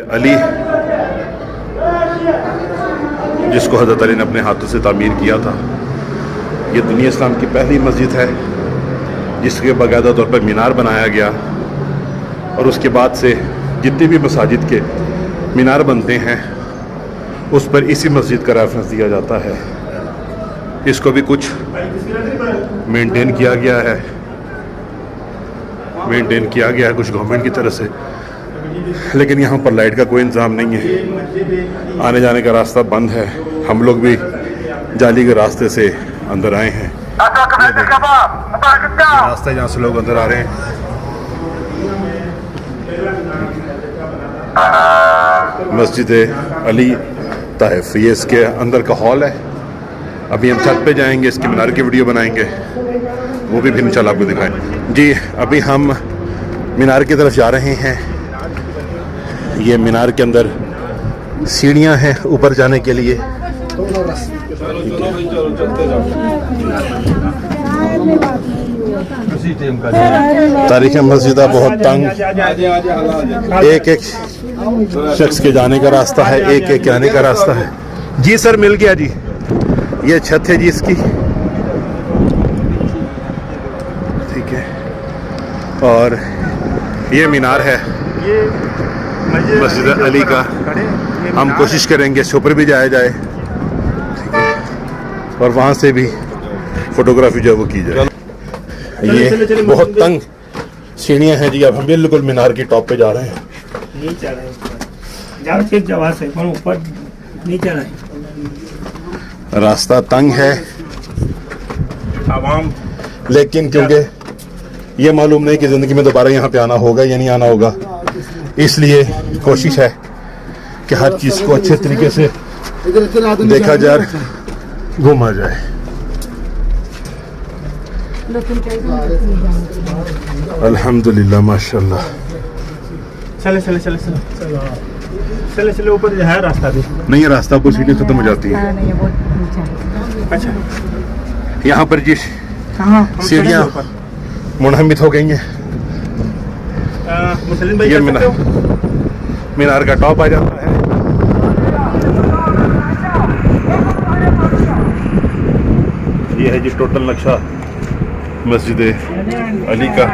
अली, जिसको हज़रत अली ने अपने हाथों से तामीर किया था। ये दुनिया इस्लाम की पहली मस्जिद है जिसके बाकायदा तौर पर मीनार बनाया गया, और उसके बाद से जितने भी मसाजिद के मीनार बनते हैं उस पर इसी मस्जिद का रेफरेंस दिया जाता है। इसको भी कुछ मेंटेन किया गया है, कुछ गवर्नमेंट की तरफ से, लेकिन यहाँ पर लाइट का कोई इंतज़ाम नहीं है, आने जाने का रास्ता बंद है। हम लोग भी जाली के रास्ते से अंदर आए हैं, रास्ता जहाँ से लोग अंदर आ रहे हैं। मस्जिद अली ताइफ, ये इसके अंदर का हॉल है। अभी हम छत पे जाएंगे, इसके मीनार की वीडियो बनाएंगे, वो भी फिर इंशाल्लाह आपको दिखाएं। जी अभी हम मीनार की तरफ जा रहे हैं। ये मीनार के अंदर सीढ़ियां हैं ऊपर जाने के लिए। तारीख मस्जिद बहुत तंग, एक एक शख्स के जाने का रास्ता है, एक एक आने का रास्ता है। जी सर मिल गया जी, ये छत है जी इसकी, ठीक है, और ये मीनार है मस्जिद अली का। हम कोशिश करेंगे इसके ऊपर भी जाया जाए, ठीक है, और वहाँ से भी फोटोग्राफी जो है वो की जाए। ये बहुत तंग सीढ़ियाँ हैं जी। अब हम बिल्कुल मीनार की टॉप पे जा रहे हैं। ऊपर नीचे रास्ता तंग है, लेकिन क्योंकि ये मालूम नहीं कि ज़िंदगी में दोबारा यहाँ पे आना होगा या नहीं आना होगा, इसलिए कोशिश है कि हर चीज़ को अच्छे तरीके से देखा जाए, घूमा जाए। अल्हम्दुलिल्लाह माशाल्लाह। चले ऊपर है रास्ता भी नहीं है, रास्ता पर सीढ़ी खत्म हो जाती है। अच्छा, यहाँ पर जी सीढ़ियाँ मुनहमित हो गई हैं। ये मीनार का टॉप आ जाता है। ये है जी टोटल नक्शा मस्जिद अली का।